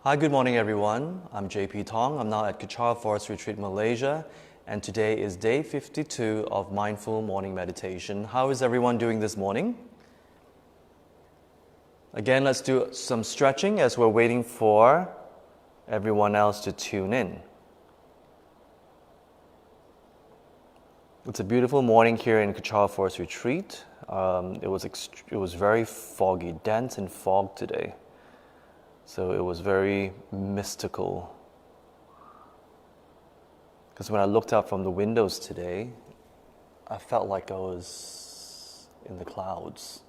Hi, good morning everyone. I'm JP Thong. I'm now at Kechara Forest Retreat, Malaysia, and today is day 52 of Mindful Morning Meditation. How is everyone doing this morning? Again, let's do some stretching as we're waiting for everyone else to tune in. It's a beautiful morning here in Kechara Forest Retreat. It was very foggy, dense in fog today. So it was very mystical. Because when I looked out from the windows today, I felt like I was in the clouds.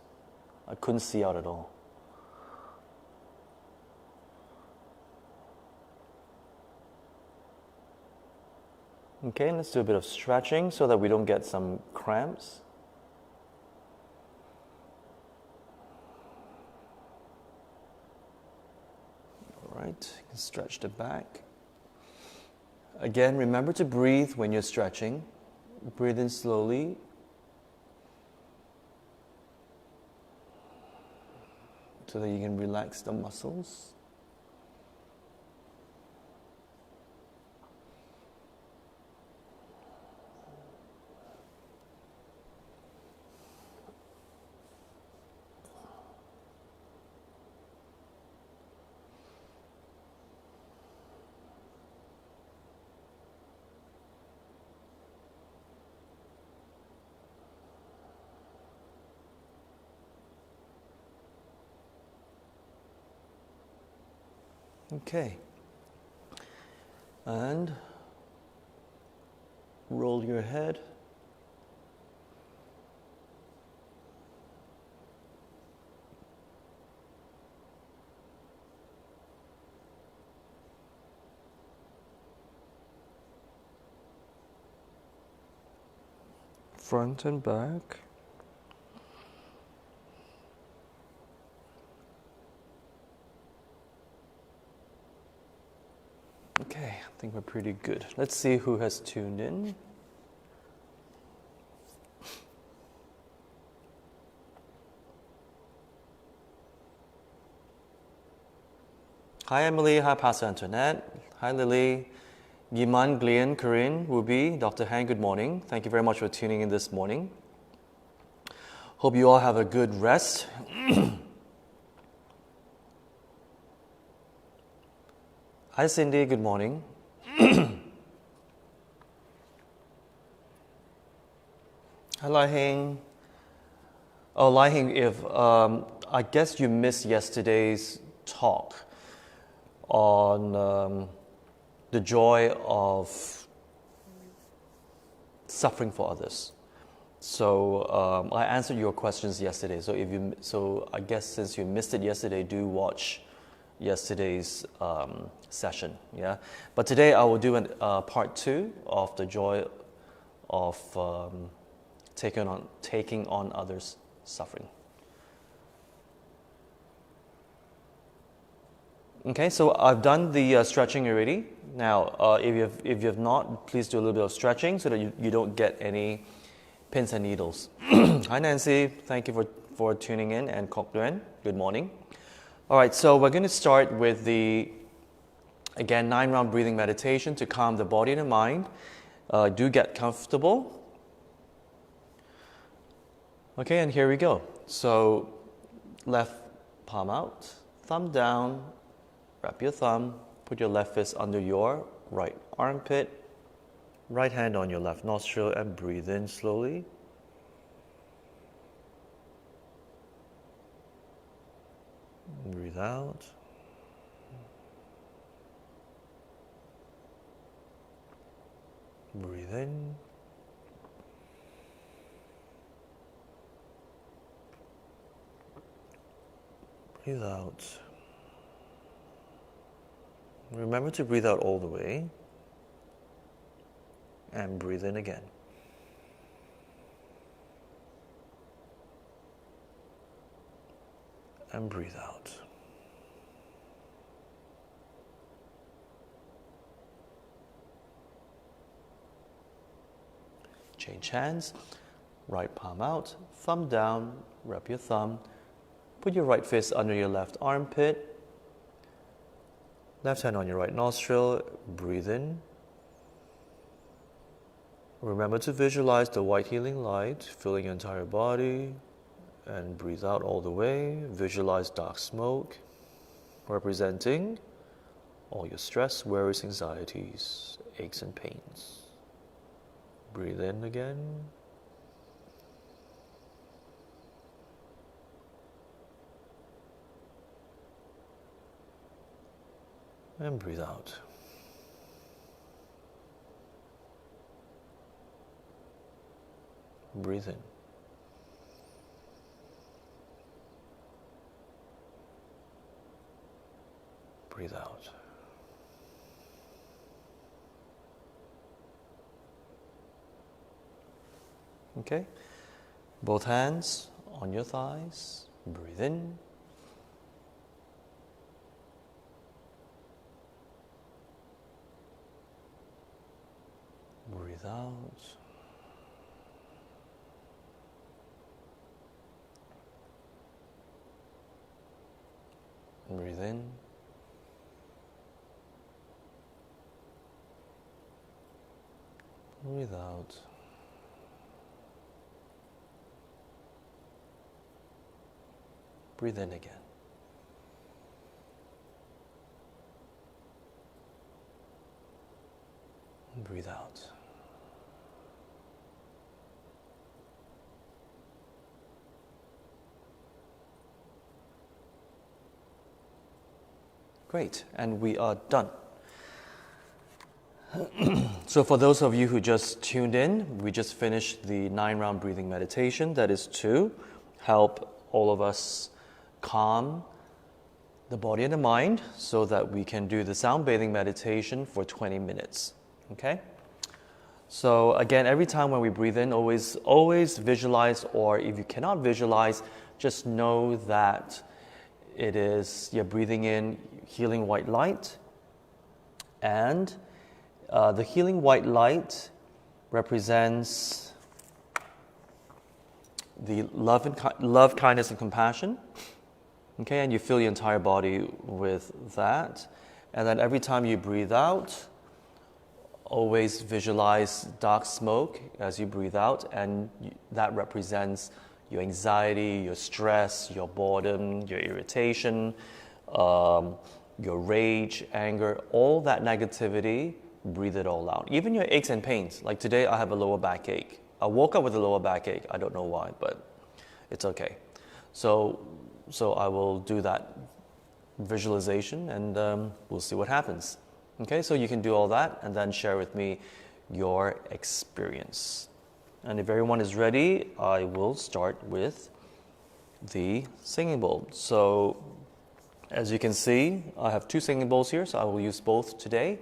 I couldn't see out at all. Okay, let's do a bit of stretching so that we don't get some cramps. All right, you can stretch the back. Again, remember to breathe when you're stretching. Breathe in slowly. So that you can relax the muscles. Okay, and roll your head. Front and back. Okay, I think we're pretty good. Let's see who has tuned in. Hi Emily, hi Pastor Antoinette, hi Lily, Giman, Glenn, Corinne, Ruby, Dr. Han, good morning. Thank you very much for tuning in this morning. Hope you all have a good rest. Hi Cindy, good morning. Hi Lai Hing. Oh, Lai Hing, if I guess you missed yesterday's talk on the joy of suffering for others. So I answered your questions yesterday. So I guess since you missed it yesterday, do watch yesterday's session. Yeah, but today I will do part 2 of the joy of taking on others' suffering. Okay, so I've done the stretching already. Now, if you have not, please do a little bit of stretching so that you don't get any pins and needles. Hi Nancy, thank you for tuning in, and Kok Duan, good morning. All right, so we're going to start with the 9-round breathing meditation to calm the body and the mind. Do get comfortable. Okay, and here we go. So left palm out, thumb down, wrap your thumb, put your left fist under your right armpit, right hand on your left nostril, and breathe in slowly. Breathe out. Breathe in. Breathe out. Remember to breathe out all the way. And breathe in again. And breathe out. Change hands. Right palm out, thumb down, wrap your thumb. Put your right fist under your left armpit. Left hand on your right nostril, breathe in. Remember to visualize the white healing light filling your entire body, and breathe out all the way. Visualize dark smoke representing all your stress, worries, anxieties, aches and pains. Breathe in again. And breathe out. Breathe in. Breathe out. Okay? Both hands on your thighs. Breathe in. Breathe out. Breathe in. Breathe out. Breathe in again. Breathe out. Great, and we are done. So for those of you who just tuned in, we just finished the 9-round breathing meditation. That is to help all of us calm the body and the mind so that we can do the sound bathing meditation for 20 minutes. Okay? So again, every time when we breathe in, always visualize, or if you cannot visualize, just know that you're breathing in healing white light, and the healing white light represents the love, kindness, and compassion. Okay, and you fill your entire body with that. And then every time you breathe out, always visualize dark smoke as you breathe out, and that represents your anxiety, your stress, your boredom, your irritation, your rage, anger, all that negativity. Breathe it all out. Even your aches and pains. Like today, I have a lower backache. I woke up with a lower backache. I don't know why, but it's okay. So I will do that visualization, and we'll see what happens. Okay, so you can do all that and then share with me your experience. And if everyone is ready, I will start with the singing bowl. So as you can see, I have 2 singing bowls here, so I will use both today.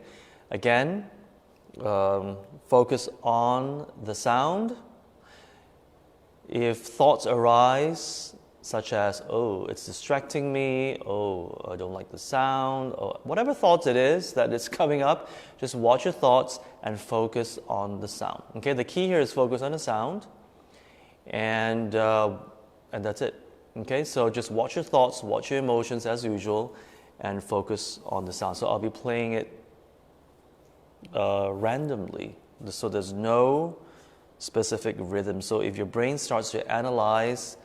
Again, focus on the sound. If thoughts arise, such as, oh, it's distracting me, oh, I don't like the sound, or whatever thoughts it is that is coming up, just watch your thoughts and focus on the sound. Okay, the key here is focus on the sound, and that's it. Okay, so just watch your thoughts, watch your emotions as usual, and focus on the sound. So I'll be playing it randomly, so there's no specific rhythm. So if your brain starts to analyze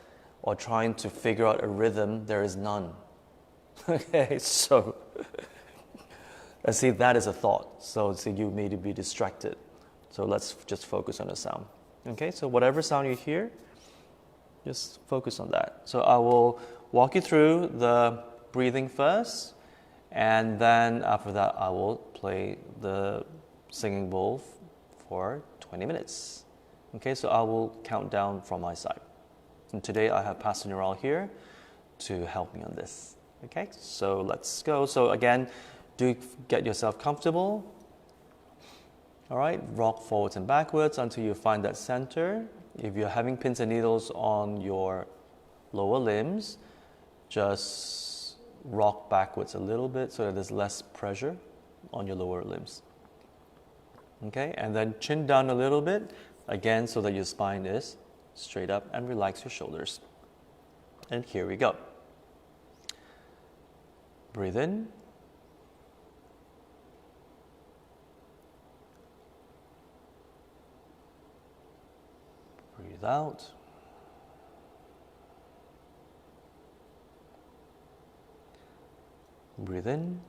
or trying to figure out a rhythm, there is none. Okay, so and see, that is a thought. So you may be distracted. So let's just focus on the sound. Okay, so whatever sound you hear, just focus on that. So I will walk you through the breathing first, and then after that I will play the singing bowl for 20 minutes. Okay, so I will count down from my side. And today I have Pastor Neural here to help me on this. Okay, so let's go. So again, do get yourself comfortable. All right, rock forwards and backwards until you find that center. If you're having pins and needles on your lower limbs, just rock backwards a little bit so that there's less pressure on your lower limbs. Okay, and then chin down a little bit, again, so that your spine is straight up, and relax your shoulders. And here we go. Breathe in. Breathe out. Breathe in.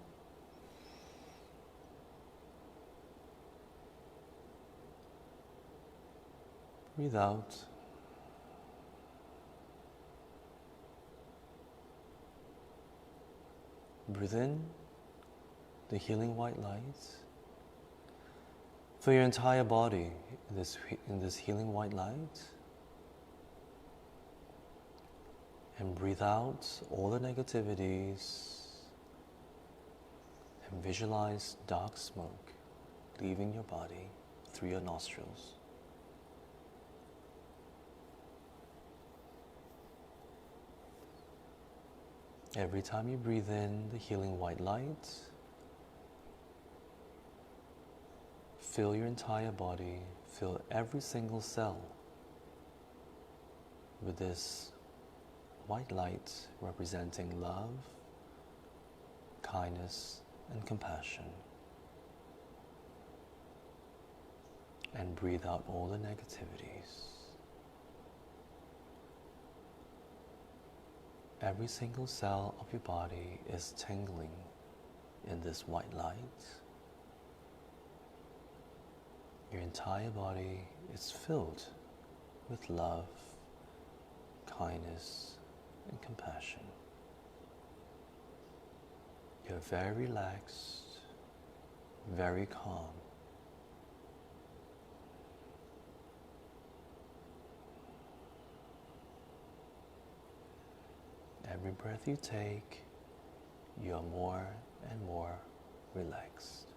Breathe out. Breathe in the healing white light. Fill your entire body in this healing white light. And breathe out all the negativities. And visualize dark smoke leaving your body through your nostrils. Every time you breathe in the healing white light, fill your entire body, fill every single cell with this white light representing love, kindness, and compassion. And breathe out all the negativities. Every single cell of your body is tingling in this white light. Your entire body is filled with love, kindness, and compassion. You're very relaxed, very calm. Every breath you take, you are more and more relaxed.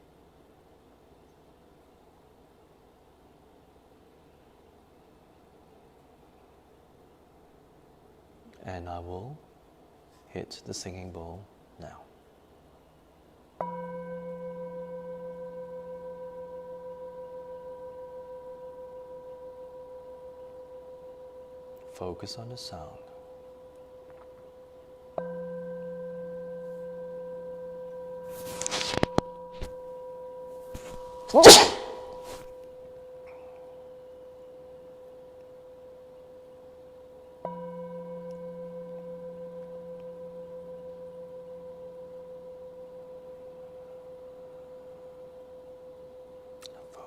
And I will hit the singing bowl now. Focus on the sound.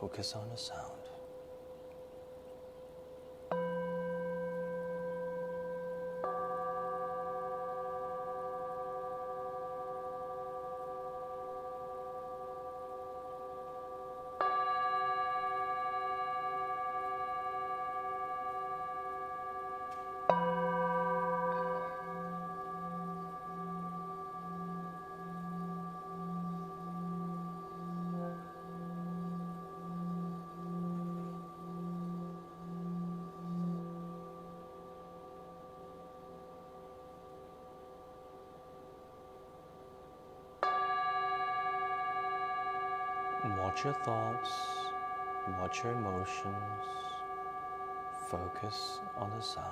Focus on the sound. Watch your thoughts, watch your emotions, focus on the sound.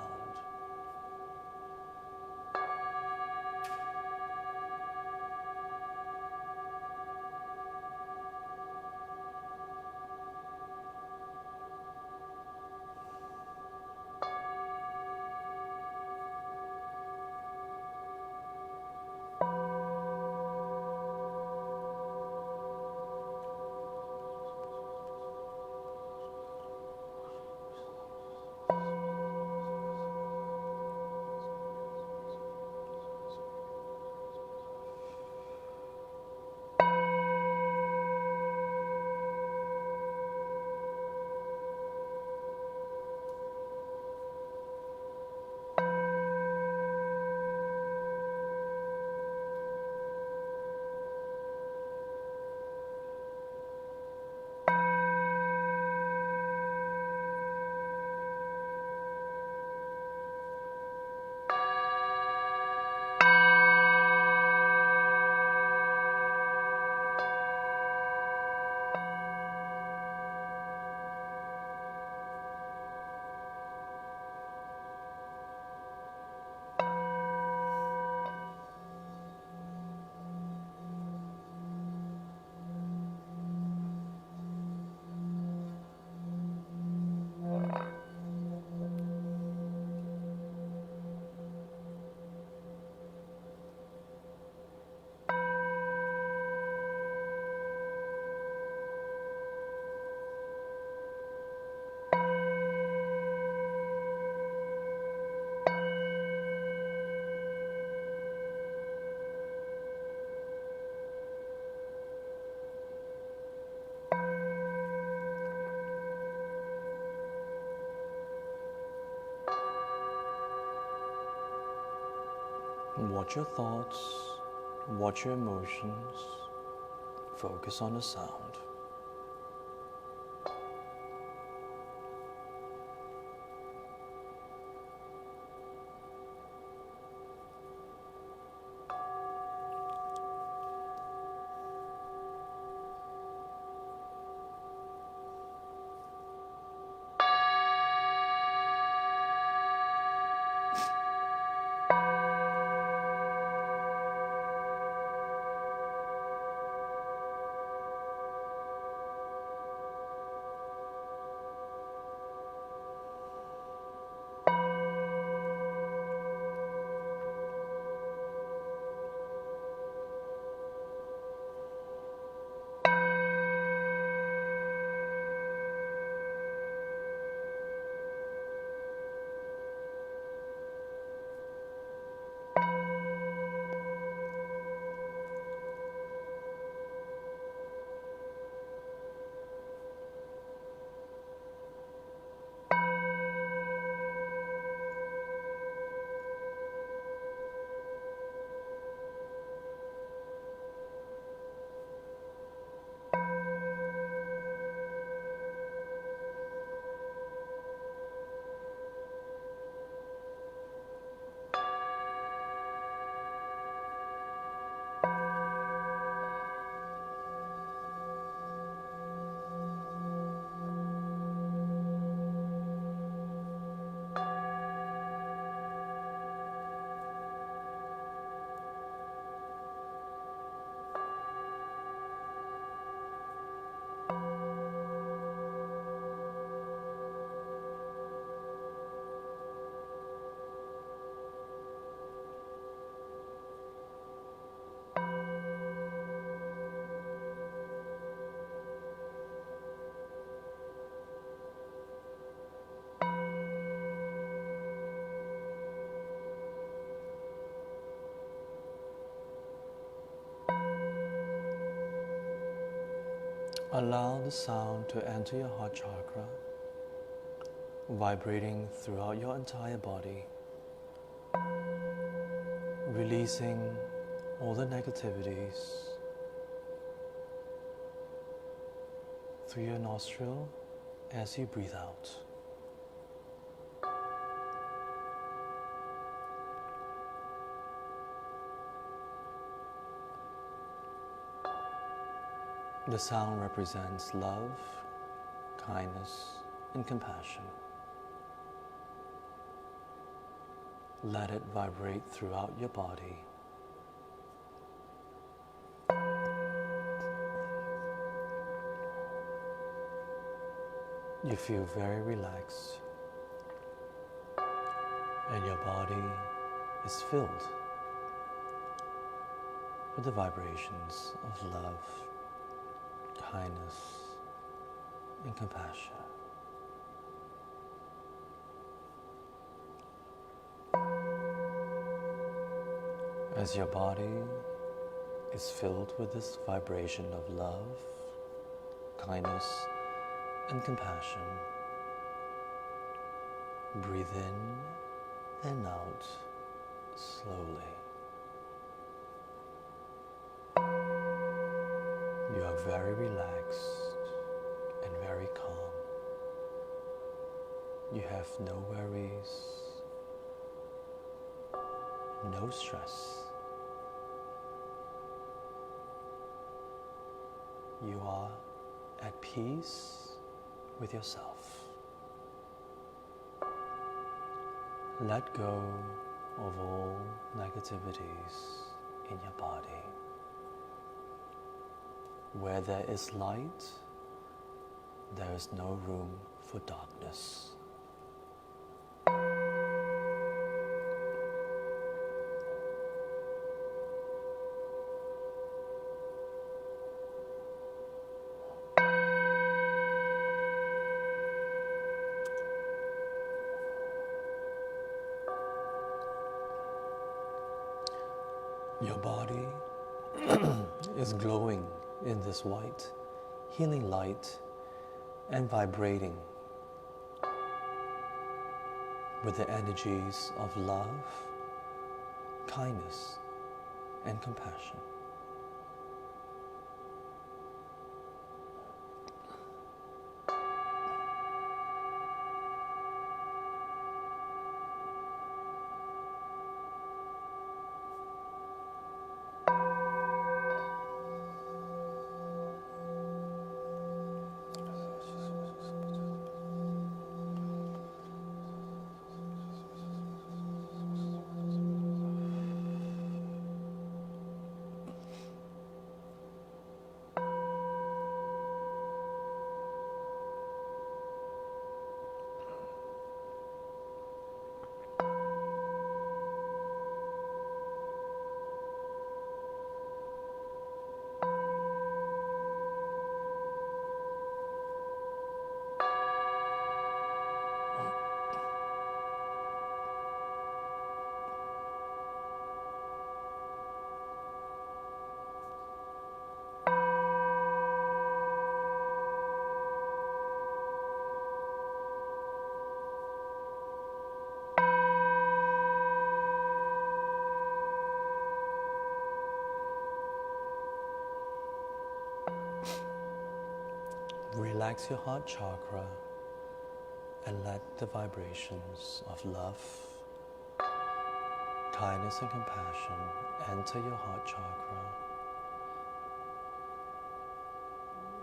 Watch your thoughts, watch your emotions, focus on the sound. Allow the sound to enter your heart chakra, vibrating throughout your entire body, releasing all the negativities through your nostril as you breathe out. The sound represents love, kindness, and compassion. Let it vibrate throughout your body. You feel very relaxed, and your body is filled with the vibrations of love, kindness, and compassion. As your body is filled with this vibration of love, kindness, and compassion, breathe in and out slowly. You are very relaxed and very calm. You have no worries, no stress. You are at peace with yourself. Let go of all negativities in your body. Where there is light, there is no room for darkness. Your body is glowing in this white, healing light and vibrating with the energies of love, kindness, and compassion. Relax your heart chakra and let the vibrations of love, kindness, and compassion enter your heart chakra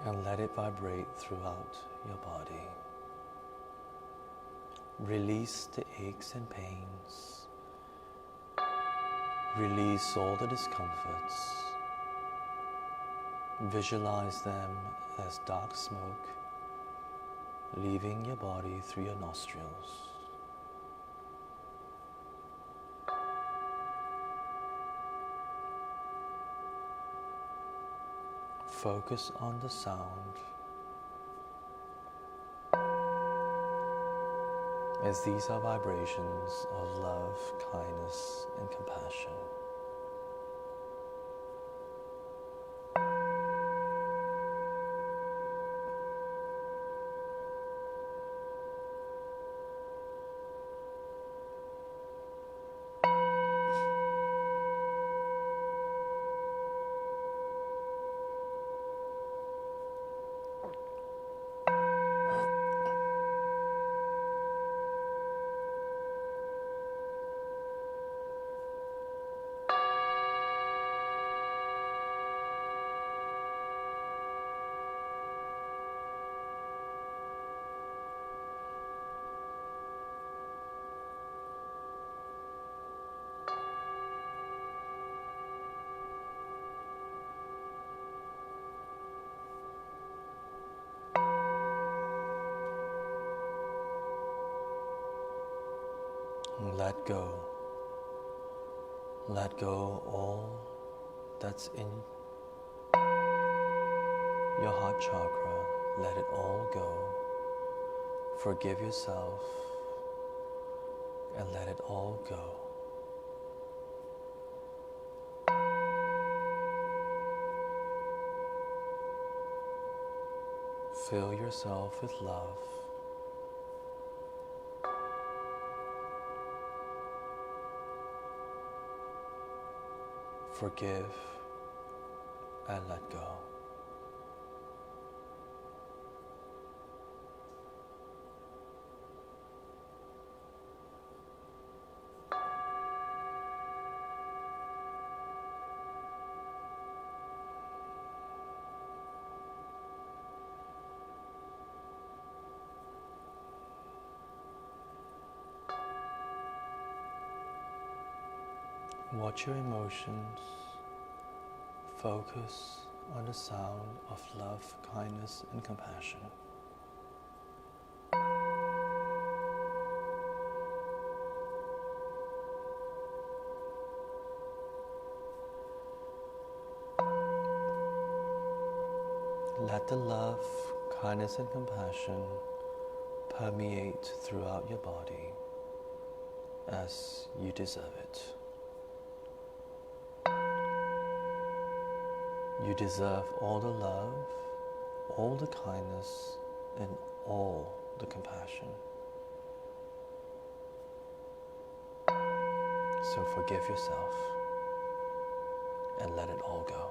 and let it vibrate throughout your body. Release the aches and pains. Release all the discomforts. Visualize them as dark smoke leaving your body through your nostrils. Focus on the sound as these are vibrations of love, kindness, and compassion. Let go. Let go all that's in your heart chakra. Let it all go. Forgive yourself and let it all go. Fill yourself with love. Forgive and let go. Watch your emotions. Focus on the sound of love, kindness, and compassion. Let the love, kindness, and compassion permeate throughout your body as you deserve it. You deserve all the love, all the kindness, and all the compassion. So forgive yourself and let it all go.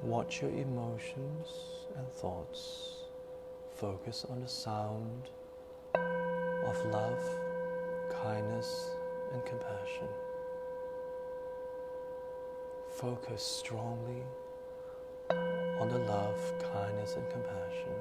Watch your emotions and thoughts. Focus on the sound of love, kindness, and compassion. Focus strongly on the love, kindness, and compassion.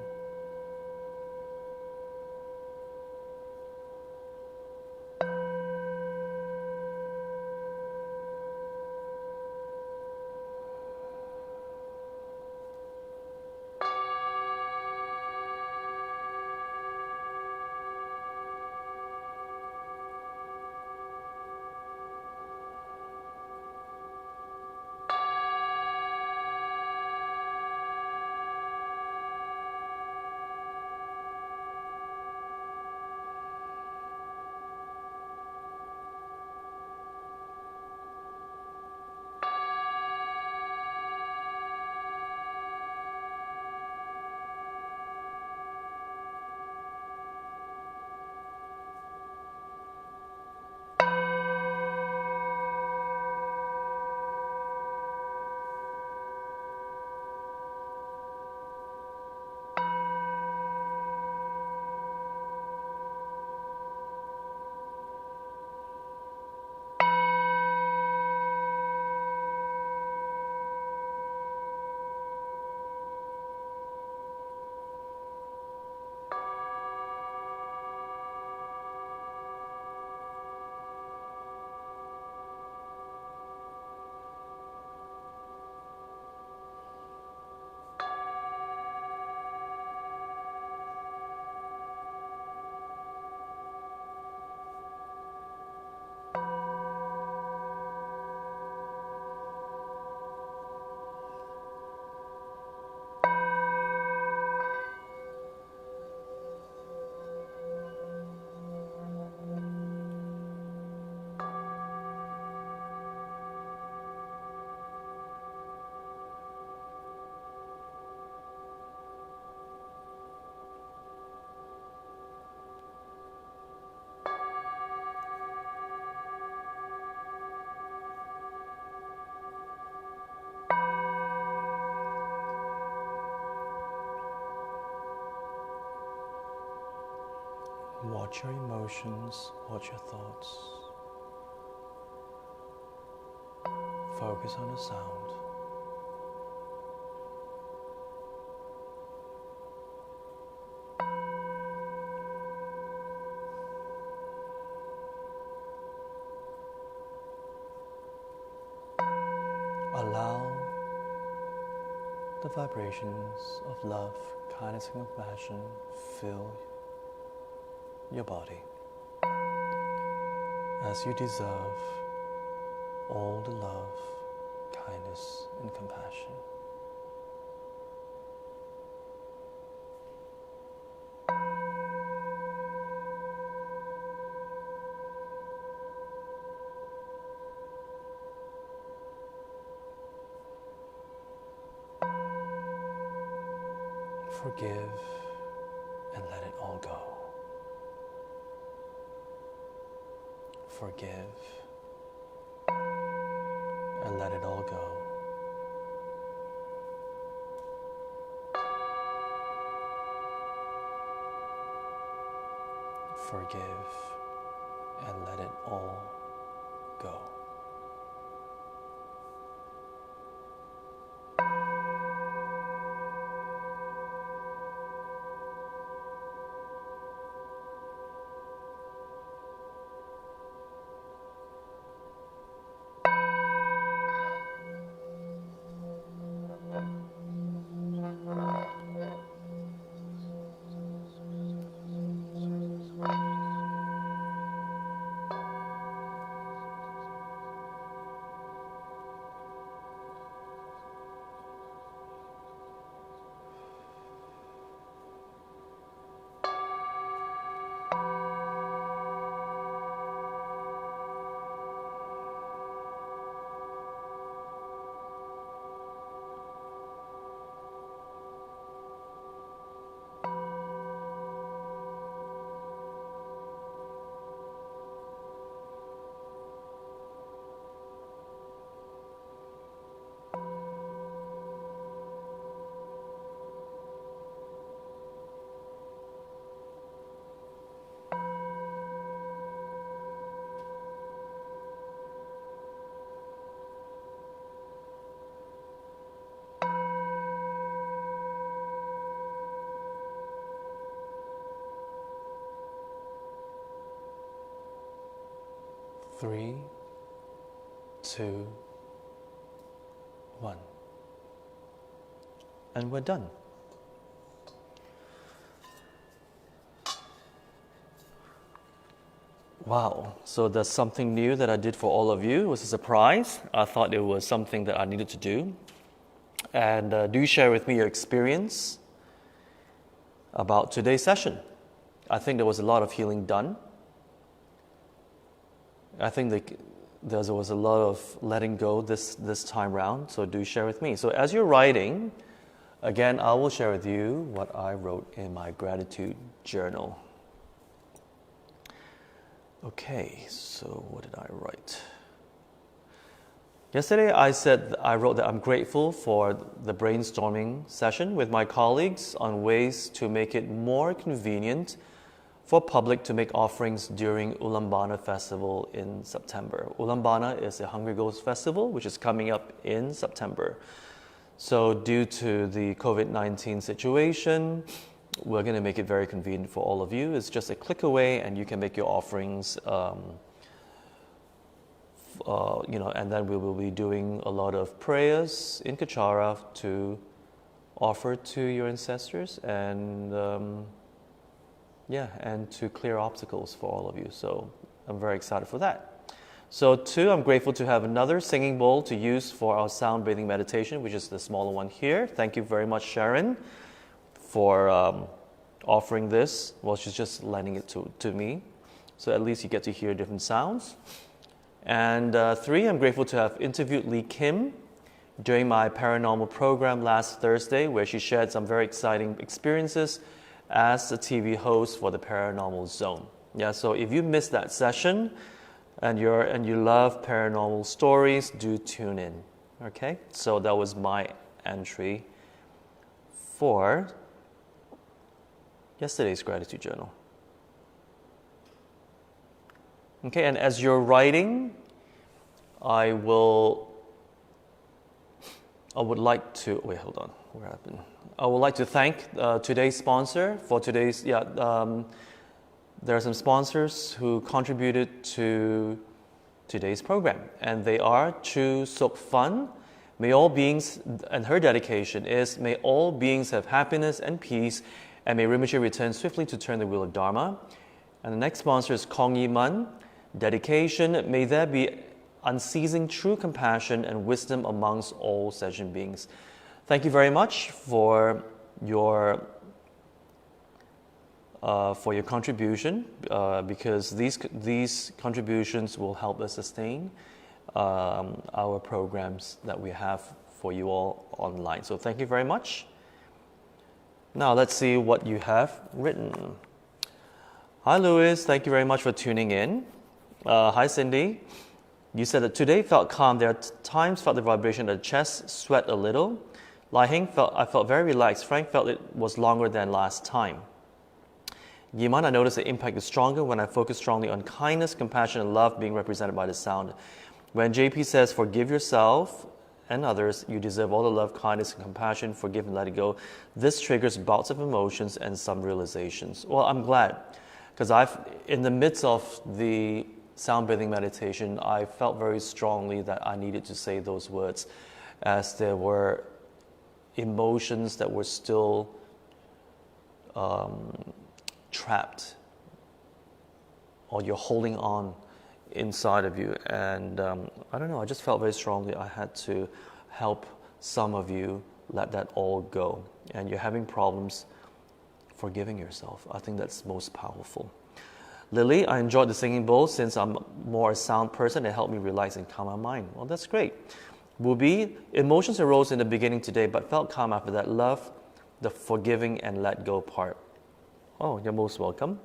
Watch your emotions, watch your thoughts. Focus on the sound. Allow the vibrations of love, kindness, and compassion fill your body as you deserve all the love, kindness, and compassion. Forgive and let it all go. Forgive and let it all go. Forgive and let it all go. Three, two, one. And we're done. Wow, so that's something new that I did for all of you. It was a surprise. I thought it was something that I needed to do. And do share with me your experience about today's session. I think there was a lot of healing done. I think there was a lot of letting go this time round, so do share with me. So as you're writing, again, I will share with you what I wrote in my gratitude journal. Okay, so what did I write? Yesterday I wrote that I'm grateful for the brainstorming session with my colleagues on ways to make it more convenient for public to make offerings during Ulaanbaatar Festival in September. Ulaanbaatar is a Hungry Ghost festival which is coming up in September. So due to the COVID-19 situation, we're going to make it very convenient for all of you. It's just a click away and you can make your offerings, and then we will be doing a lot of prayers in Kechara to offer to your ancestors and and to clear obstacles for all of you. So I'm very excited for that. So 2, I'm grateful to have another singing bowl to use for our sound breathing meditation, which is the smaller one here. Thank you very much, Sharon, for offering this. Well, she's just lending it to me. So at least you get to hear different sounds. And 3, I'm grateful to have interviewed Lee Kim during my paranormal program last Thursday, where she shared some very exciting experiences as a TV host for the Paranormal Zone. Yeah, so if you missed that session and you love paranormal stories, do tune in. Okay, so that was my entry for yesterday's gratitude journal. Okay, and as you're writing, I would like to I would like to thank today's sponsor for today's. There are some sponsors who contributed to today's program, and they are Chu Sok Fun. May all beings, and her dedication is, may all beings have happiness and peace, and may Rinpoche return swiftly to turn the wheel of Dharma. And the next sponsor is Kong Yi Man. Dedication, may there be unceasing true compassion and wisdom amongst all sentient beings. Thank you very much for your contribution, because these contributions will help us sustain our programs that we have for you all online. So thank you very much. Now let's see what you have written. Hi, Louis. Thank you very much for tuning in. Hi, Cindy. You said that today felt calm. There are times felt the vibration of the chest, sweat a little. Lai Hing I felt very relaxed. Frank felt it was longer than last time. Yiman, I noticed the impact is stronger when I focus strongly on kindness, compassion, and love being represented by the sound. When JP says, forgive yourself and others, you deserve all the love, kindness, and compassion, forgive and let it go. This triggers bouts of emotions and some realizations. Well, I'm glad, because in the midst of the sound breathing meditation, I felt very strongly that I needed to say those words, as there were emotions that were still trapped, or you're holding on inside of you. And I don't know, I just felt very strongly I had to help some of you let that all go. And you're having problems forgiving yourself. I think that's most powerful. Lily, I enjoyed the singing bowl. Since I'm more a sound person, it helped me relax and calm my mind. Well, that's great. Wubi, emotions arose in the beginning today, but felt calm after that. Love the forgiving and let go part. Oh, you're most welcome.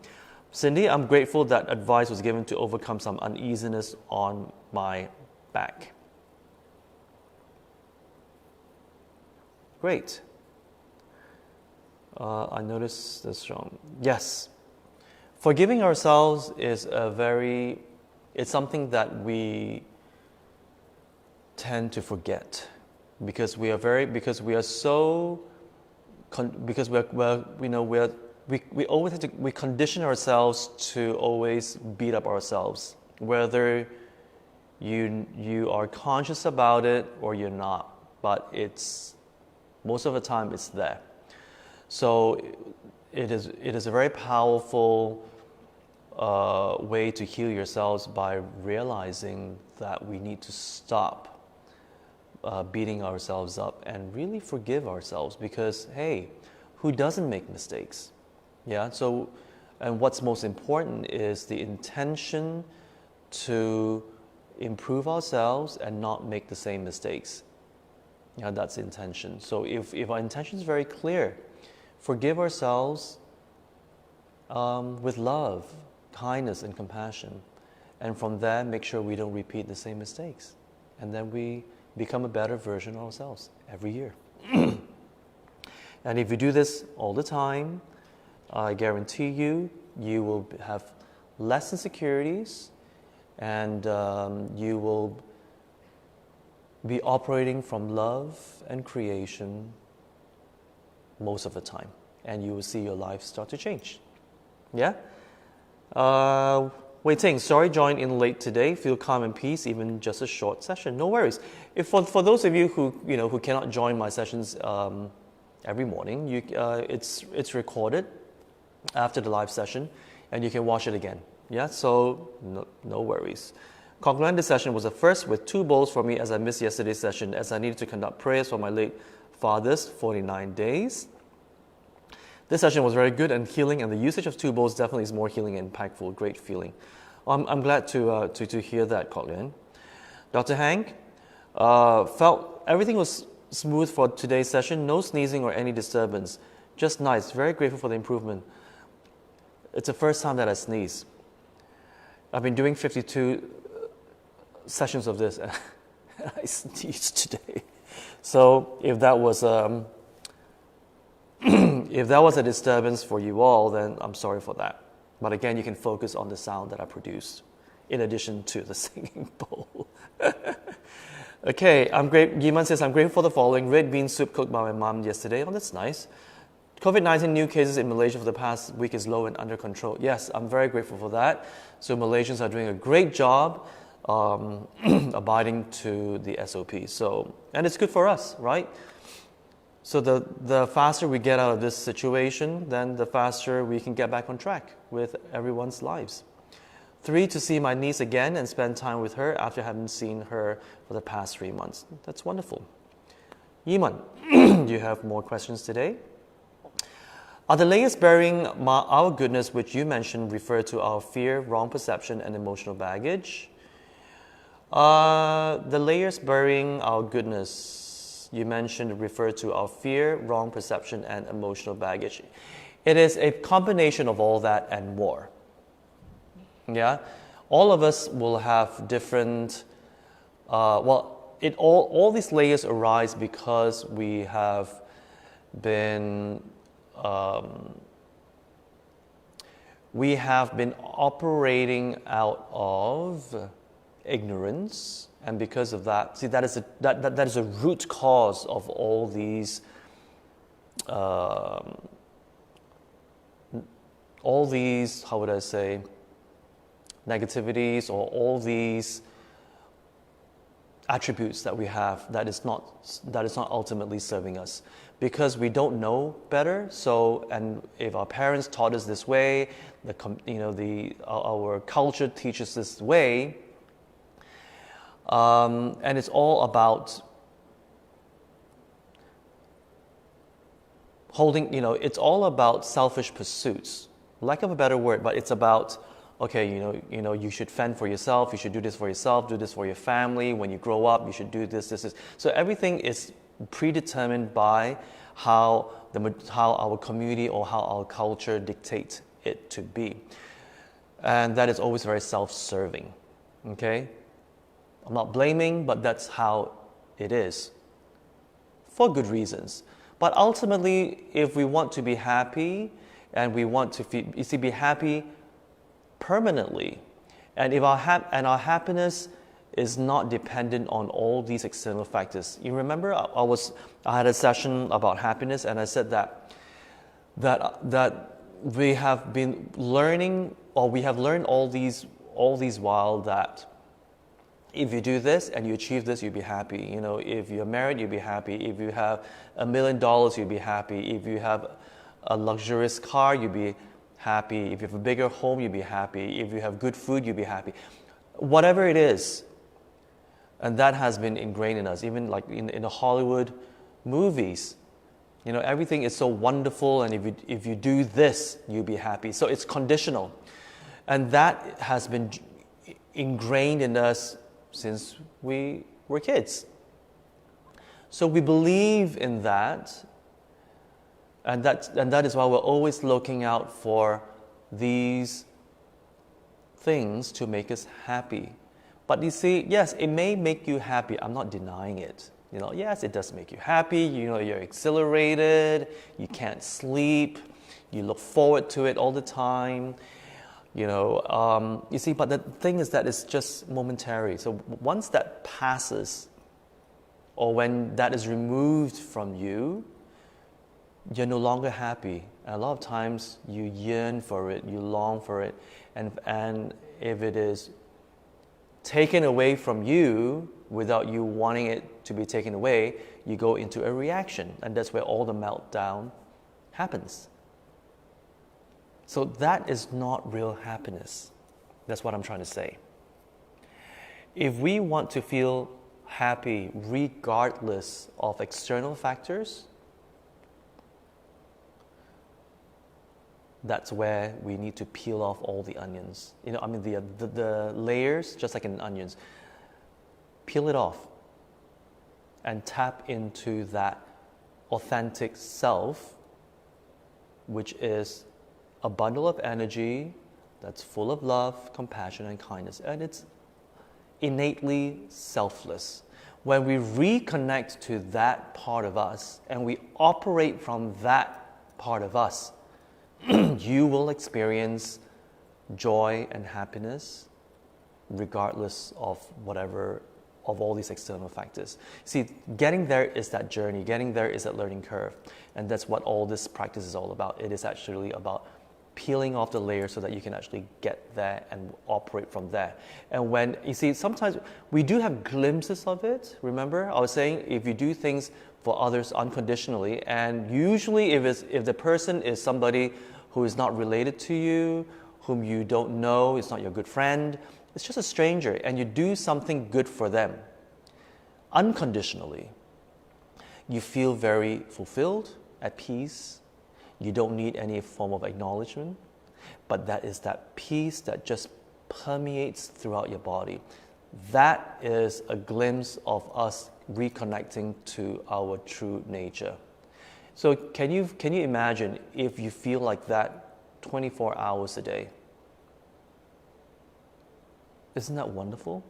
Cindy, I'm grateful that advice was given to overcome some uneasiness on my back. Great. I noticed this wrong. Yes. Forgiving ourselves is it's something that we tend to forget because we condition ourselves to always beat up ourselves, whether you are conscious about it or you're not, but most of the time it's there. So it is a very powerful way to heal yourselves by realizing that we need to stop beating ourselves up and really forgive ourselves, because hey, who doesn't make mistakes? Yeah. So, and what's most important is the intention to improve ourselves and not make the same mistakes. Yeah, that's the intention. So if our intention is very clear, forgive ourselves with love, kindness, and compassion. And from there, make sure we don't repeat the same mistakes. And then we become a better version of ourselves every year. And if you do this all the time, I guarantee you will have less insecurities, and you will be operating from love and creation most of the time. And you will see your life start to change. Yeah? Wei Ting, sorry joined in late today. Feel calm and peace, even just a short session. No worries. If for those of you who cannot join my sessions every morning, it's recorded after the live session, and you can watch it again. Yeah, so no worries. Concluding this session was the first with 2 bowls for me, as I missed yesterday's session, as I needed to conduct prayers for my late father's 49 days. This session was very good and healing, and the usage of 2 bowls definitely is more healing and impactful. Great feeling. I'm glad to hear that, Colin. Dr. Hank, felt everything was smooth for today's session. No sneezing or any disturbance. Just nice. Very grateful for the improvement. It's the first time that I sneeze. I've been doing 52 sessions of this, and I sneezed today. So if that was if that was a disturbance for you all, then I'm sorry for that. But again, you can focus on the sound that I produced, in addition to the singing bowl. Okay, Giman says, I'm grateful for the following. Red bean soup cooked by my mom yesterday. Oh, that's nice. COVID-19 new cases in Malaysia for the past week is low and under control. Yes, I'm very grateful for that. So Malaysians are doing a great job abiding to the SOP. So, and it's good for us, right? So the faster we get out of this situation, then the faster we can get back on track with everyone's lives. 3, to see my niece again and spend time with her after having seen her for the past 3 months. That's wonderful. Yiman, do you have more questions today? Are the layers bearing our goodness, which you mentioned, refer to our fear, wrong perception, and emotional baggage? The layers bearing our goodness. you mentioned refer to our fear, wrong perception, and emotional baggage. It is a combination of all that and more. Yeah, all of us will have different. All these layers arise because we have been operating out of ignorance, and because of that, see, that is a root cause of all these how would I say, negativities, or all these attributes that we have that is not ultimately serving us, because we don't know better. So, and if our parents taught us this way, our culture teaches this way, and it's all about it's all about selfish pursuits, lack of a better word, but it's about, okay, you should fend for yourself, you should do this for yourself, do this for your family, when you grow up, you should do this. So everything is predetermined by how our community or how our culture dictates it to be. And that is always very self-serving, okay? I'm not blaming, but that's how it is, for good reasons. But ultimately, if we want to be happy, and we want to be happy permanently, and if our happiness is not dependent on all these external factors. You remember, I had a session about happiness, and I said that we have been learning, or we have learned all these while, that if you do this and you achieve this, you'll be happy. If you're married, you'll be happy. If you have $1 million, you'll be happy. If you have a luxurious car, you'll be happy. If you have a bigger home, you'll be happy. If you have good food, you'll be happy. Whatever it is, and that has been ingrained in us, even like in the Hollywood movies. Everything is so wonderful, and if you do this, you'll be happy. So it's conditional, and that has been ingrained in us since we were kids. So we believe in that, and that is why we're always looking out for these things to make us happy. But you see, yes, it may make you happy. I'm not denying it. Yes, it does make you happy. You're exhilarated. You can't sleep. You look forward to it all the time. You see, but the thing is that it's just momentary. So once that passes, or when that is removed from you, you're no longer happy. And a lot of times you yearn for it, you long for it, and if it is taken away from you without you wanting it to be taken away, you go into a reaction, and that's where all the meltdown happens. So that is not real happiness. That's what I'm trying to say. If we want to feel happy regardless of external factors, that's where we need to peel off all the onions. The layers, just like in onions. Peel it off and tap into that authentic self, which is a bundle of energy that's full of love, compassion, and kindness. And it's innately selfless. When we reconnect to that part of us and we operate from that part of us, you will experience joy and happiness regardless of all these external factors. See, getting there is that journey. Getting there is that learning curve. And that's what all this practice is all about. It is actually about peeling off the layers so that you can actually get there and operate from there. And when, you see, sometimes we do have glimpses of it. Remember, I was saying, if you do things for others unconditionally, and usually if the person is somebody who is not related to you, whom you don't know, it's not your good friend, it's just a stranger, and you do something good for them unconditionally, you feel very fulfilled, at peace. You don't need any form of acknowledgement, but that is that peace that just permeates throughout your body. That is a glimpse of us reconnecting to our true nature. So can you imagine if you feel like that 24 hours a day? Isn't that wonderful?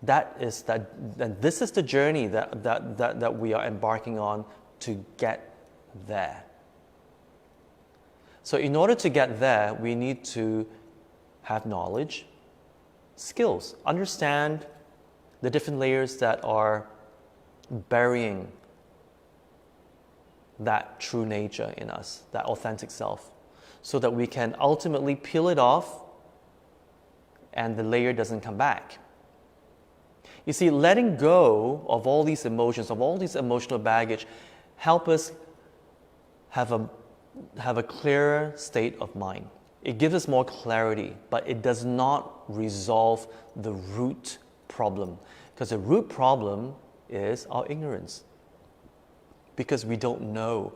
And this is the journey that we are embarking on to get there. So in order to get there, we need to have knowledge, skills, understand the different layers that are burying that true nature in us, that authentic self, so that we can ultimately peel it off and the layer doesn't come back. You see, letting go of all these emotions, of all these emotional baggage, help us have a clearer state of mind. It gives us more clarity, but it does not resolve the root problem. Because the root problem is our ignorance. Because we don't know.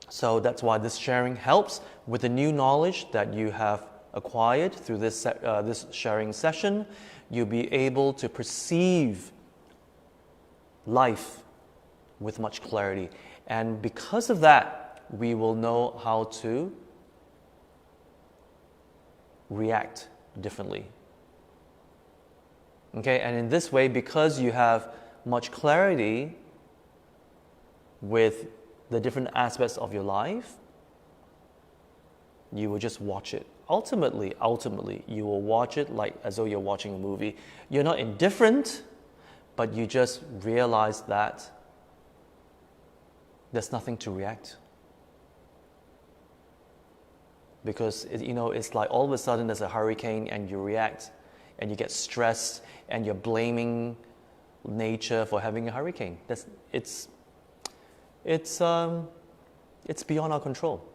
So that's why this sharing helps with the new knowledge that you have acquired through this sharing session. You'll be able to perceive life with much clarity. And because of that, we will know how to react differently. Okay, and in this way, because you have much clarity with the different aspects of your life, you will just watch it. Ultimately, you will watch it like as though you're watching a movie. You're not indifferent, but you just realize that there's nothing to react. Because it's like all of a sudden there's a hurricane and you react and you get stressed and you're blaming nature for having a hurricane. It's beyond our control.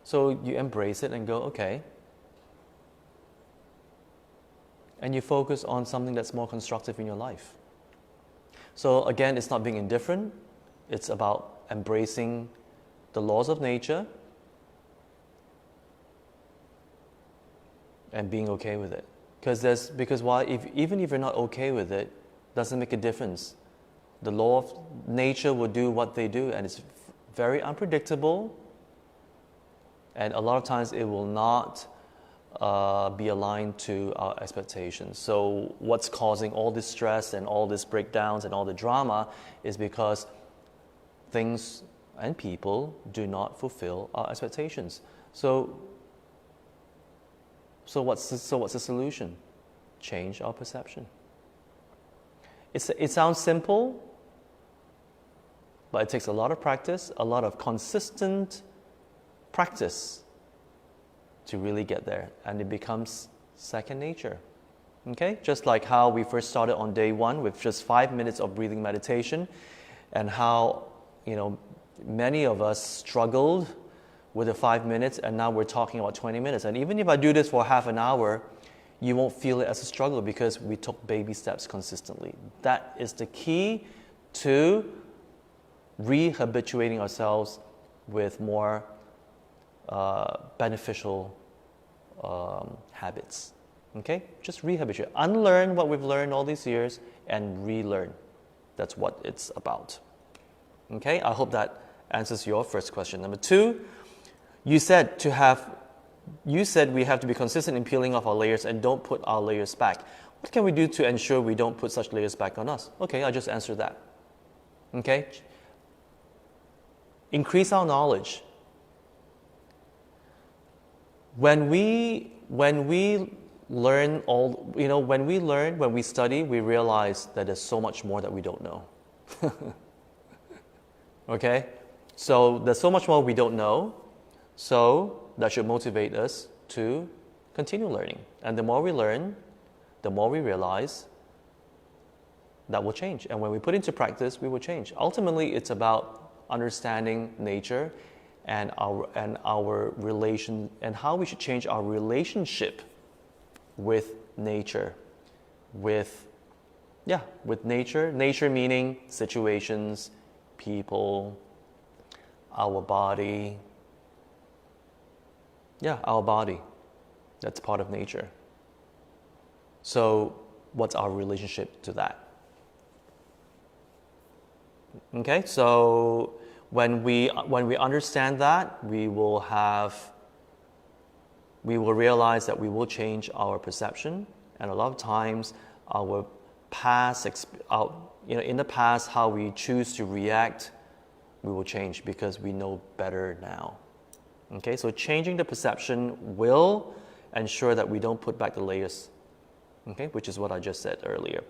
So you embrace it and go, okay. And you focus on something that's more constructive in your life. So again, it's not being indifferent. It's about embracing the laws of nature and being okay with it. Even if you're not okay with it, doesn't make a difference. The law of nature will do what they do, and it's very unpredictable. And a lot of times it will not be aligned to our expectations. So what's causing all this stress and all these breakdowns and all the drama is because things and people do not fulfill our expectations. So what's the solution? Change our perception. It sounds simple, but it takes a lot of practice, a lot of consistent practice to really get there, and it becomes second nature. Okay? Just like how we first started on day 1 with just 5 minutes of breathing meditation, and how many of us struggled with the 5 minutes, and now we're talking about 20 minutes. And even if I do this for half an hour, you won't feel it as a struggle because we took baby steps consistently. That is the key to rehabituating ourselves with more beneficial habits. Okay? Just rehabituate. Unlearn what we've learned all these years and relearn. That's what it's about. Okay? I hope that answers your first question. Number 2, you said we have to be consistent in peeling off our layers and don't put our layers back. What can we do to ensure we don't put such layers back on us? Okay, I just answered that. Okay? Increase our knowledge. When we learn when we study, we realize that there's so much more that we don't know. Okay? So there's so much more we don't know. So that should motivate us to continue learning. And the more we learn, the more we realize that will change. And when we put into practice, we will change. Ultimately, it's about understanding nature and our relation, and how we should change our relationship with nature. With nature. Nature meaning situations, people, our body. Yeah, our body. That's part of nature. So what's our relationship to that? Okay, so when we understand that, we will realize that we will change our perception, and a lot of times our past, in the past, how we choose to react, we will change because we know better now. Okay, so changing the perception will ensure that we don't put back the layers, okay, which is what I just said earlier.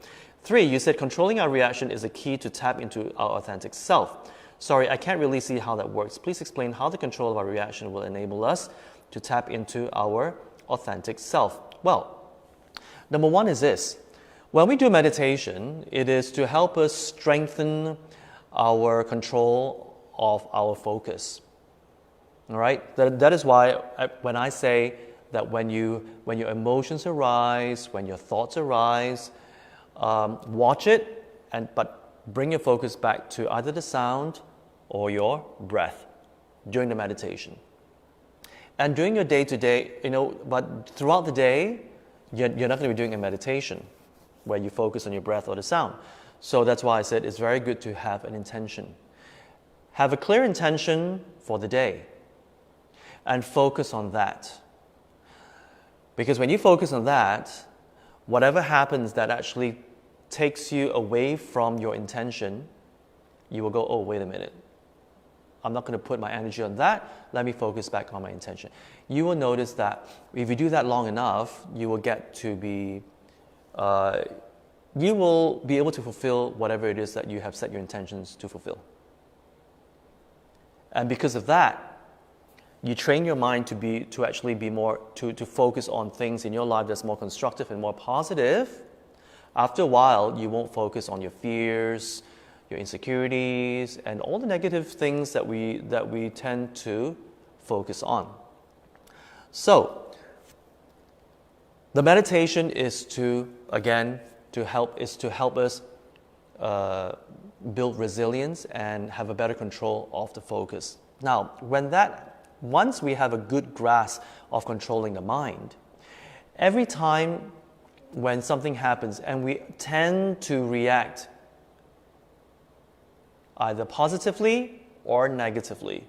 3, you said controlling our reaction is a key to tap into our authentic self. Sorry, I can't really see how that works. Please explain how the control of our reaction will enable us to tap into our authentic self. Well, number 1 is this. When we do meditation, it is to help us strengthen our control of our focus. All right? That is why when I say that when your emotions arise, when your thoughts arise, watch it, but bring your focus back to either the sound or your breath during the meditation. And during your day-to-day, but throughout the day, you're not going to be doing a meditation where you focus on your breath or the sound. So that's why I said it's very good to have an intention. Have a clear intention for the day and focus on that. Because when you focus on that, whatever happens that actually takes you away from your intention, you will go, oh, wait a minute. I'm not going to put my energy on that. Let me focus back on my intention. You will notice that if you do that long enough, you will get to be, you will be able to fulfill whatever it is that you have set your intentions to fulfill. And because of that, you train your mind to actually be more, to focus on things in your life that's more constructive and more positive. After a while, you won't focus on your fears, your insecurities, and all the negative things that we tend to focus on. So, the meditation is to help us build resilience and have a better control of the focus. Now, once we have a good grasp of controlling the mind, every time when something happens and we tend to react either positively or negatively,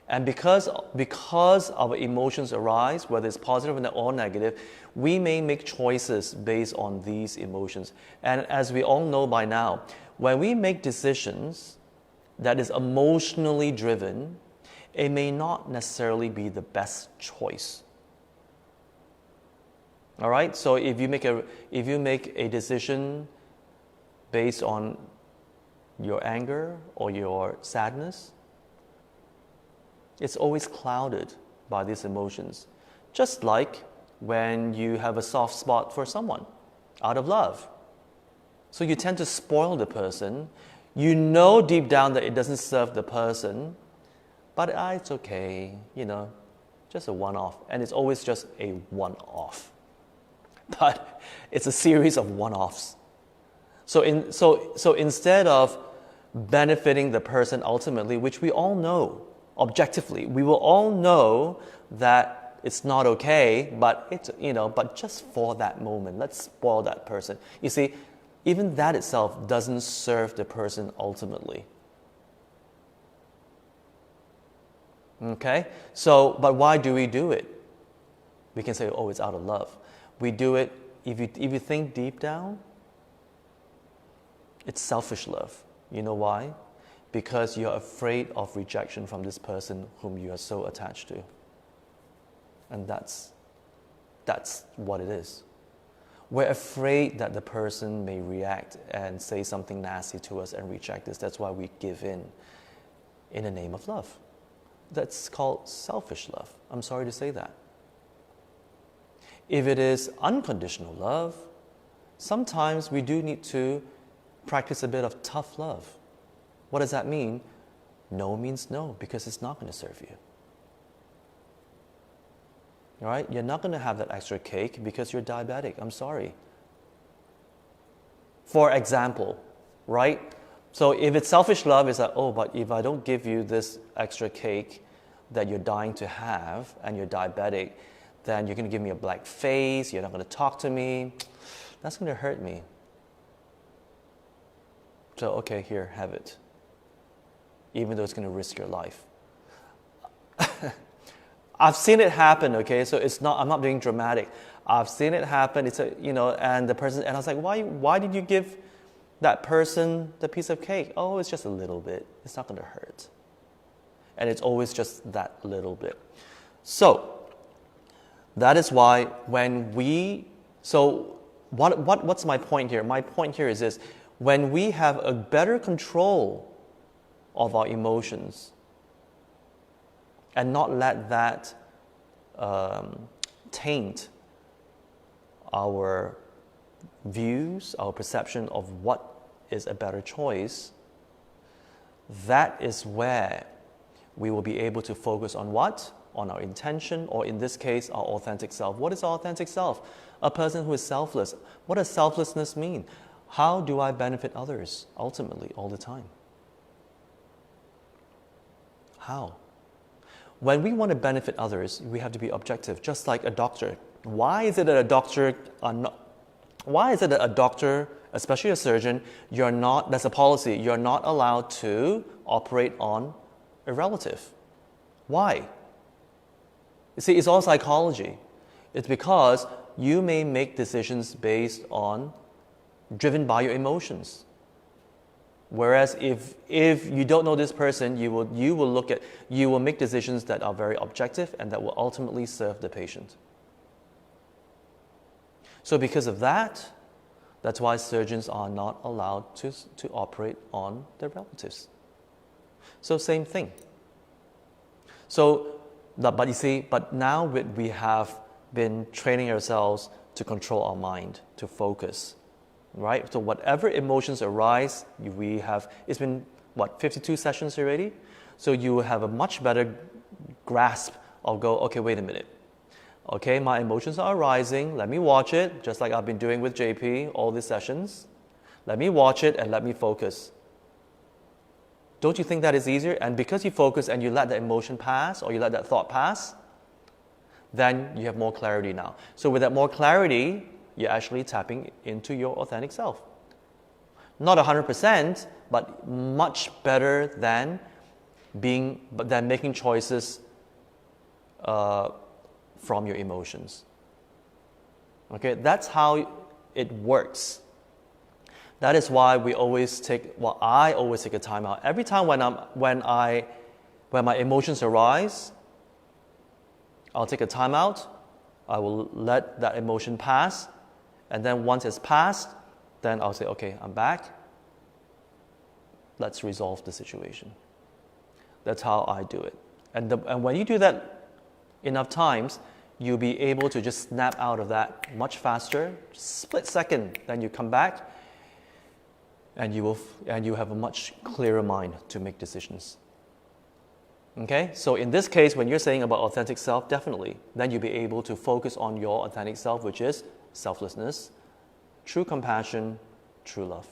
and because our emotions arise, whether it's positive or negative, we may make choices based on these emotions. And as we all know by now, when we make decisions that is emotionally driven, it may not necessarily be the best choice. All right? So if you make a decision based on your anger or your sadness, it's always clouded by these emotions. Just like when you have a soft spot for someone out of love. So you tend to spoil the person. You know deep down that it doesn't serve the person, but it's okay, just a one-off. And it's always just a one-off. But it's a series of one-offs. So instead of benefiting the person ultimately, which we all know, objectively, we will all know that it's not okay, but but just for that moment, let's spoil that person. You see, even that itself doesn't serve the person ultimately. Okay? So, but why do we do it? We can say, oh, it's out of love. We do it, if you think deep down, it's selfish love. You know why? Because you're afraid of rejection from this person whom you are so attached to. And that's what it is. We're afraid that the person may react and say something nasty to us and reject us. That's why we give in the name of love. That's called selfish love. I'm sorry to say that. If it is unconditional love, sometimes we do need to practice a bit of tough love. What does that mean? No means no, because it's not going to serve you. All right? You're not going to have that extra cake because you're diabetic. I'm sorry. For example, right? So if it's selfish love, it's like, oh, but if I don't give you this extra cake that you're dying to have and you're diabetic, then you're going to give me a black face, you're not going to talk to me. That's going to hurt me. So, okay, here, have it. Even though it's going to risk your life. I've seen it happen, okay? So I'm not being dramatic. I've seen it happen. And I was like, why did you give that person the piece of cake? Oh, it's just a little bit. It's not going to hurt. And it's always just that little bit. So that is why what's my point here? My point here is this: when we have a better control of our emotions and not let that taint our views, our perception of what is a better choice, that is where we will be able to focus on what? On our intention, or in this case, our authentic self. What is our authentic self? A person who is selfless. What does selflessness mean? How do I benefit others ultimately all the time? How? When we want to benefit others, we have to be objective, just like a doctor. Why is it that a doctor, especially a surgeon, that's a policy, you're not allowed to operate on a relative? Why? You see, it's all psychology. It's because you may make decisions driven by your emotions. Whereas if you don't know this person, you will make decisions that are very objective and that will ultimately serve the patient. So because of that, that's why surgeons are not allowed to operate on their relatives. So same thing. But now we have been training ourselves to control our mind, to focus. Right? So whatever emotions arise, it's been, 52 sessions already? So you have a much better grasp of okay, wait a minute. Okay, my emotions are arising, let me watch it, just like I've been doing with JP, all these sessions. Let me watch it and let me focus. Don't you think that is easier? And because you focus and you let the emotion pass, or you let that thought pass, then you have more clarity now. So with that more clarity, you're actually tapping into your authentic self. Not 100%, but much better than making choices from your emotions. Okay, that's how it works. That is why I always take a time out. Every time when my emotions arise, I'll take a time out. I will let that emotion pass. And then once it's passed, then I'll say, okay, I'm back. Let's resolve the situation. That's how I do it. And when you do that enough times, you'll be able to just snap out of that much faster, split second, then you come back, and you have a much clearer mind to make decisions. Okay? So in this case, when you're saying about authentic self, definitely, then you'll be able to focus on your authentic self, which is selflessness, true compassion, true love.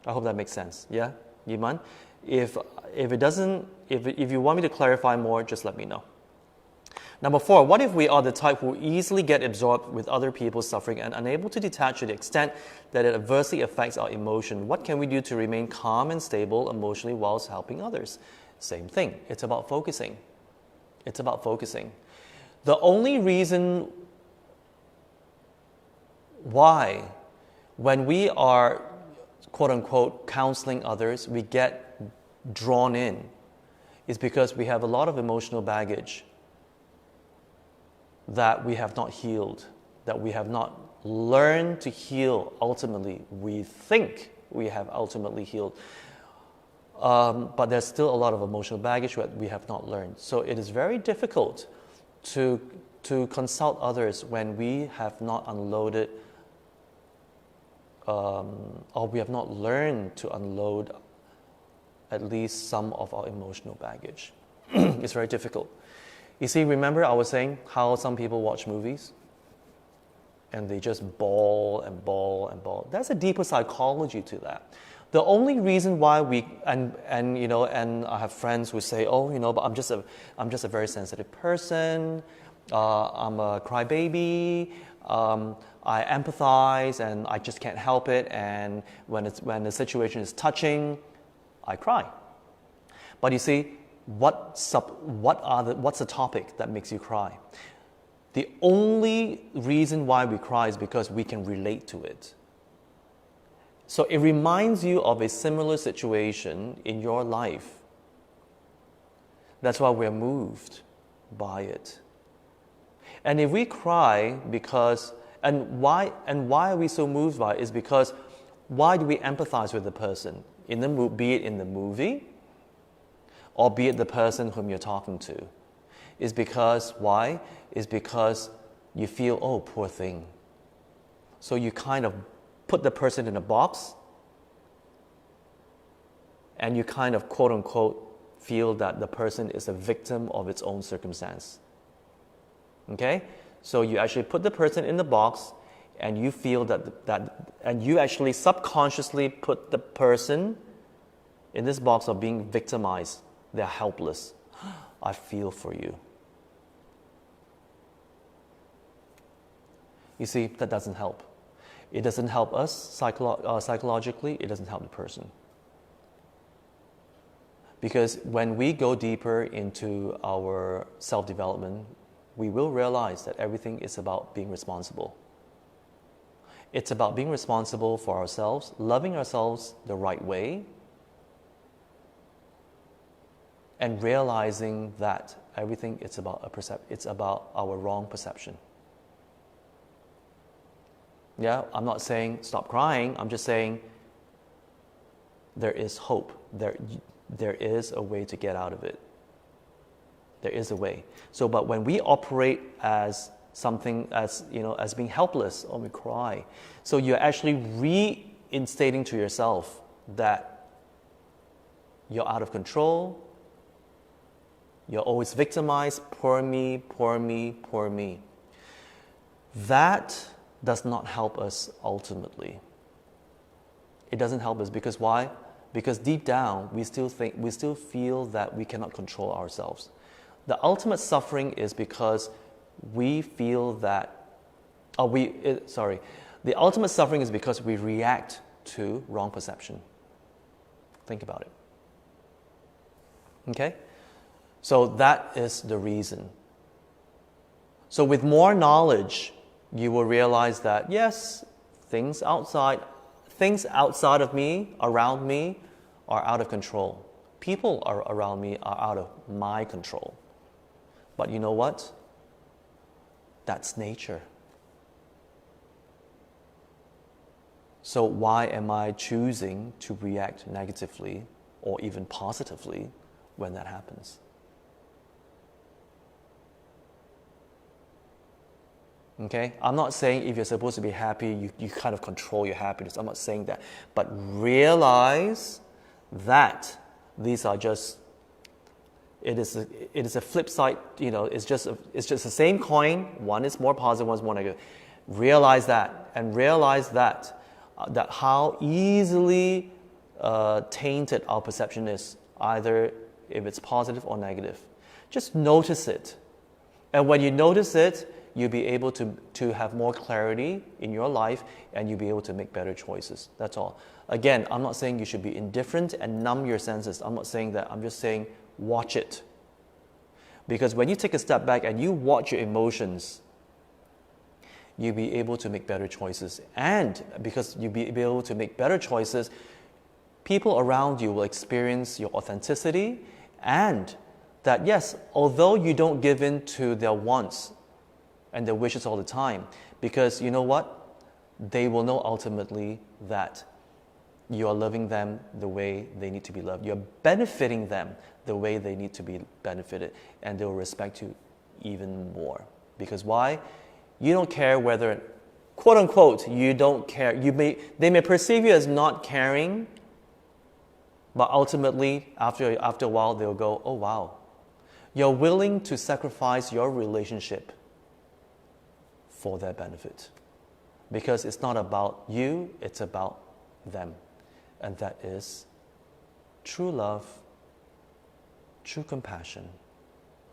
I hope that makes sense. Yeah, Yiman? If you want me to clarify more, just let me know. Number 4, what if we are the type who easily get absorbed with other people's suffering and unable to detach to the extent that it adversely affects our emotion? What can we do to remain calm and stable emotionally whilst helping others? Same thing. It's about focusing. The only reason why, when we are, quote unquote, counseling others, we get drawn in, is because we have a lot of emotional baggage that we have not healed, that we have not learned to heal ultimately. We think we have ultimately healed. But there's still a lot of emotional baggage that we have not learned. So it is very difficult to consult others when we have not unloaded or we have not learned to unload at least some of our emotional baggage. It's very difficult. You see, remember I was saying how some people watch movies and they just bawl and bawl and bawl. There's a deeper psychology to that. The only reason why and I have friends who say, but I'm just a very sensitive person. I'm a crybaby. I empathize and I just can't help it, and when the situation is touching, I cry. But you see, what's the topic that makes you cry? The only reason why we cry is because we can relate to it. So it reminds you of a similar situation in your life. That's why we're moved by it. And if we cry because, and why are we so moved by it? Is because why do we empathize with the person? Be it in the movie, or be it the person whom you're talking to. Is because, why? Is because you feel, oh, poor thing. So you kind of put the person in a box, and you kind of, quote unquote, feel that the person is a victim of its own circumstance. Okay? So you actually put the person in the box, and you feel and you actually subconsciously put the person in this box of being victimized. They're helpless. I feel for you. You see, that doesn't help. It doesn't help us psychologically. It doesn't help the person. Because when we go deeper into our self-development, we will realize that everything is about being responsible. It's about being responsible for ourselves, loving ourselves the right way, and realizing that everything it's about our wrong perception. Yeah, I'm not saying stop crying. I'm just saying there is hope. There is a way to get out of it. There is a way. So, but when we operate as something, as being helpless, or we cry, so you're actually reinstating to yourself that you're out of control. You're always victimized. Poor me, poor me, poor me. That does not help us ultimately. It doesn't help us because why? Because deep down we still feel that we cannot control ourselves. The ultimate suffering is because we feel that the ultimate suffering is because we react to wrong perception. Think about it. Okay? So that is the reason. So with more knowledge, you will realize that yes, things outside of me, around me, are out of control. People around me are out of my control. But you know what? That's nature. So why am I choosing to react negatively or even positively when that happens? Okay? I'm not saying if you're supposed to be happy, you kind of control your happiness. I'm not saying that. But realize that these are just, it is a flip side, it's just the same coin. One is more positive, one is more negative. Realize that, and realize that how easily tainted our perception is, either if it's positive or negative. Just notice it. And when you notice it, you'll be able to have more clarity in your life, and you'll be able to make better choices. That's all. Again, I'm not saying you should be indifferent and numb your senses. I'm not saying that. I'm just saying watch it. Because when you take a step back and you watch your emotions, you'll be able to make better choices. And because you'll be able to make better choices, people around you will experience your authenticity, and that yes, although you don't give in to their wants and their wishes all the time, because you know what? They will know ultimately that you are loving them the way they need to be loved. You're benefiting them the way they need to be benefited, and they will respect you even more. Because why? You don't care whether, quote unquote, you don't care. They may perceive you as not caring, but ultimately, after a while, they'll go, oh wow, you're willing to sacrifice your relationship for their benefit. Because it's not about you, it's about them. And that is true love, true compassion,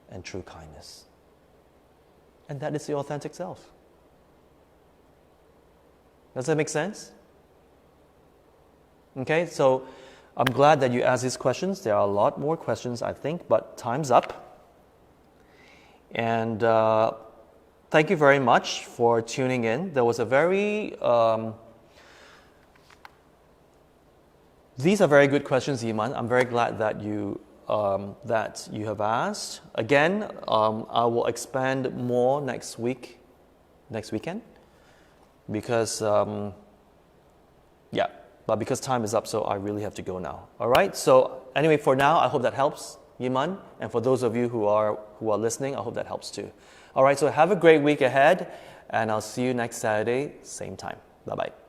and true kindness. And that is the authentic self. Does that make sense? Okay, so I'm glad that you asked these questions. There are a lot more questions, I think, but time's up. And thank you very much for tuning in. There was a very... these are very good questions, Yiman. I'm very glad that you have asked. Again, I will expand more next weekend, because but because time is up, so I really have to go now. All right. So anyway, for now, I hope that helps, Yiman, and for those of you who are listening, I hope that helps too. All right. So have a great week ahead, and I'll see you next Saturday, same time. Bye bye.